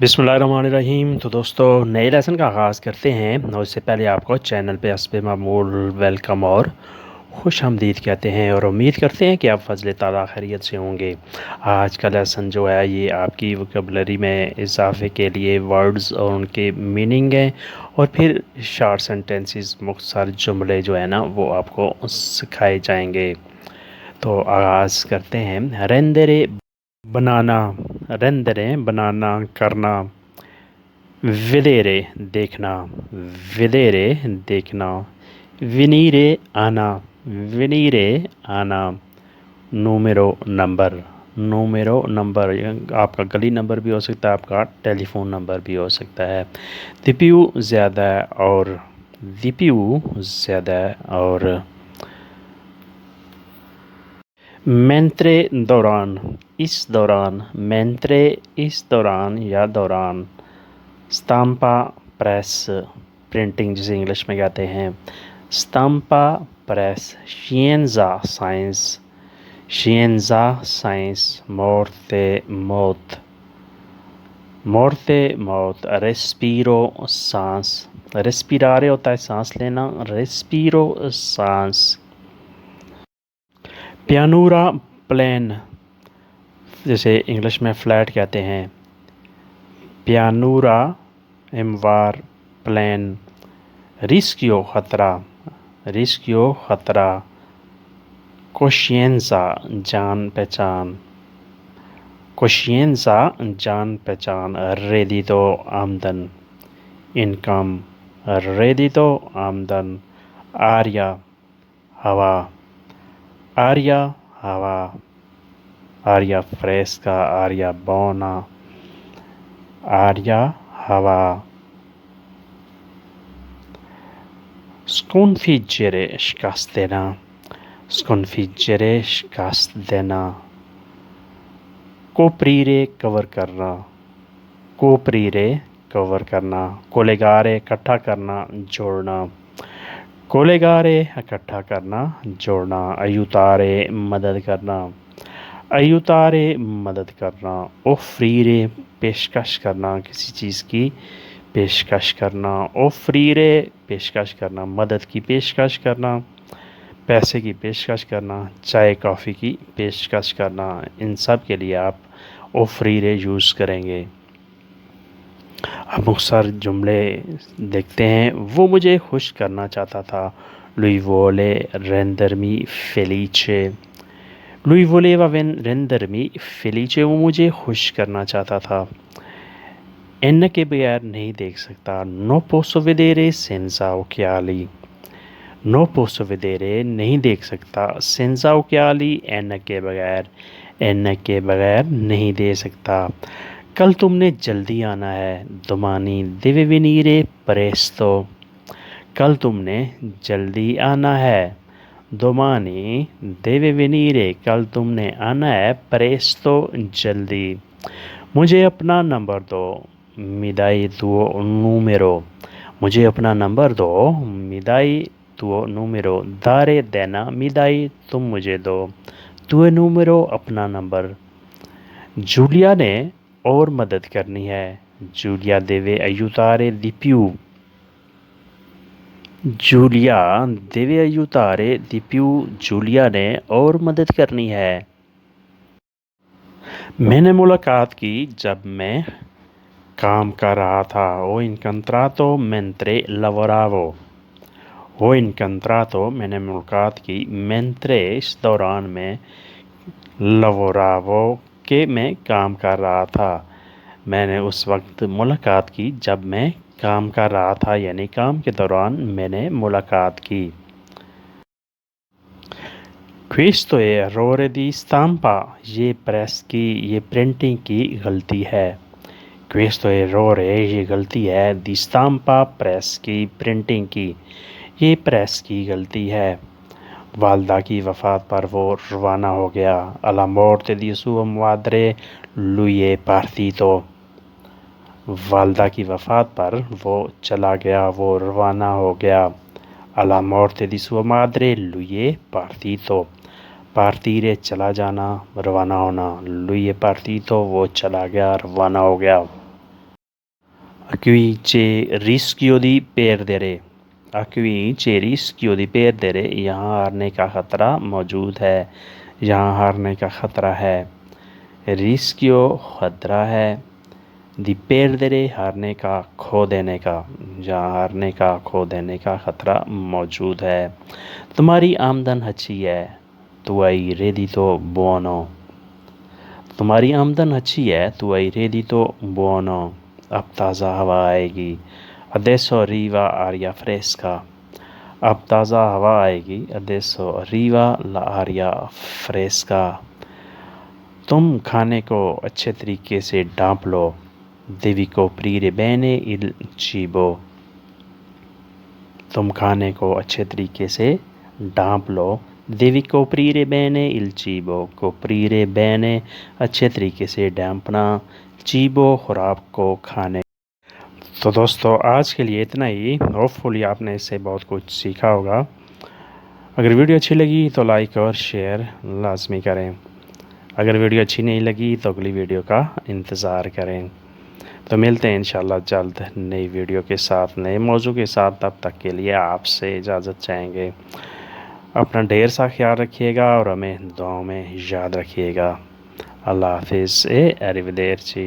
बिस्मिल्लाहिर्रहमानिर्रहीम। तो दोस्तों नए लेसन का आगाज़ करते हैं और उससे पहले आपको चैनल पे हस्बे मामूल वेलकम और खुश आमदीद कहते हैं और उम्मीद करते हैं कि आप फजल ताला खैरियत से होंगे। आज का लेसन जो है ये आपकी वोकैबुलरी में इजाफे के लिए वर्ड्स और उनके मीनिंग हैं और फिर शॉर्ट सेंटेंसेस मुख्तसर जुमले जो है ना वो आपको सिखाए जाएंगे। तो आगाज़ करते हैं। रेंदरे बनाना, रेंदरे बनाना करना, विदेरे देखना, विदेरे देखना, विनीरे आना, विनीरे आना, नूमेरो नंबर, नूमेरो नंबर आपका गली नंबर भी हो सकता है, आपका टेलीफोन नंबर भी हो सकता है। दिप्यू ज़्यादा और, दिप्यू ज़्यादा और, मैंत्रे दौरान, इस दौरान, मैंत्रे इस दौरान या दौरान, स्टाम्पा प्रेस प्रिंटिंग जिसे इंग्लिश में कहते हैं, स्टाम्पा प्रेस, शिएंजा साइंस, शिएंजा साइंस, मोर्ते मौत, मोर्ते मौत, रेस्पीरो सांस, रेस्पिरारे होता है सांस लेना, रेस्पीरो सांस, पियानूरा प्लेन जैसे इंग्लिश में फ्लैट कहते हैं, पियानूरा एमवार प्लेन, रिस्कियो ख़तरा, रिस्कियो ख़तरा, कोशिएंसा जान पहचान, कोशिएंसा जान पहचान, रेडितो आमदन, इनकम, रेडितो आमदन, आर्या हवा, आर्या हवा, आर्या फ्रेस्का, आर्या बोना, आर्या हवा, sconfiggere scastena, sconfiggere scastena, coprire cover करना, coprire कवर करना, collegare इकट्ठा करना जोड़ना, collegare इकट्ठा करना जोड़ना, aiutare मदद करना, aiutare मदद करना, offrire पेशकश करना किसी चीज़ की पेशकश करना, offrire पेशकश करना, मदद की पेशकश करना, पैसे की पेशकश करना, चाय कॉफ़ी की पेशकश करना, इन सब के लिए आप offrire यूज़ करेंगे। अब मुख्तसर जुमले देखते हैं। वो मुझे खुश करना चाहता था, lui vuole rendermi felice, lui voleva rendermi felice, वो मुझे खुश करना चाहता था। एन के बगैर नहीं देख सकता, no posso vedere senza occhiali, no posso vedere नहीं देख सकता, senza occhiali एन के बगैर, एन के बगैर नहीं दे सकता। कल तुमने जल्दी आना है, domani deve venire presto, कल तुमने जल्दी आना है, domani deve venire कल तुमने आना है, presto जल्दी। मुझे अपना नंबर दो, mi dai tuo numero, मुझे अपना नंबर दो, mi dai tuo numero, दारे देना, mi dai तुम मुझे दो, tuo numero अपना नंबर। जूलिया ने और मदद करनी है, Julia deve aiutare di più, Julia deve aiutare di più, Julia ने और मदद करनी है। मैंने मुलाकात की जब मैं काम कर रहा था, हो incontrato mentre lavoravo, हो incontrato मैंने मुलाकात की, mentre इस दौरान में, lavoravo के मैं काम कर रहा था, मैंने उस वक्त मुलाकात की जब मैं काम कर रहा था, यानी काम के दौरान मैंने मुलाकात की। Questo è errore di stampa, ये प्रेस की, ये प्रिंटिंग की गलती है। Questo è errore, ये गलती है, di stampa प्रेस की, प्रिंटिंग की, ये प्रेस की गलती है। वालदा की वफ़ात पर वो रवाना हो गया, alla morte di sua madre lui è partito, वालदा की वफ़ात पर वो चला गया, वो रवाना हो गया, alla morte di sua madre lui è partito, partire चला जाना, रवाना होना, lui è partito वो चला गया, रवाना हो गया। Qui c'è rischio di perdere. Qui c'è rischio di perdere, यहाँ हारने का खतरा मौजूद है, यहाँ हारने का खतरा है। रिस्कियो खतरा है, di perdere हारने का, खो देने का, जहाँ हारने का, खो देने का खतरा मौजूद है। तुम्हारी आमदन अच्छी है, tu hai reddito buono। तुम्हारी आमदन अच्छी है, tu hai reddito buono। अब ताज़ा हवा आएगी, adesso arriva aria fresca। अब ताज़ा हवा आएगी, adesso arriva l'aria fresca। तुम खाने को अच्छे तरीके से ढाँप लो, devi coprire bene il cibo। तुम खाने को अच्छे तरीके से ढाँप लो, devi coprire bene il cibo। coprire bene अच्छे तरीके से ढाँपना, cibo खुराक को खाने। तो दोस्तों आज के लिए इतना ही। होपफुली आपने इससे बहुत कुछ सीखा होगा। अगर वीडियो अच्छी लगी तो लाइक और शेयर लाजमी करें। अगर वीडियो अच्छी नहीं लगी तो अगली वीडियो का इंतज़ार करें। तो मिलते हैं इंशाल्लाह जल्द नई वीडियो के साथ, नए मौजू के साथ। तब तक के लिए आपसे इजाज़त चाहेंगे। अपना ढेर सा ख्याल रखिएगा और हमें दुआओं में याद रखिएगा। अल्लाह हाफिज़। arrivederci।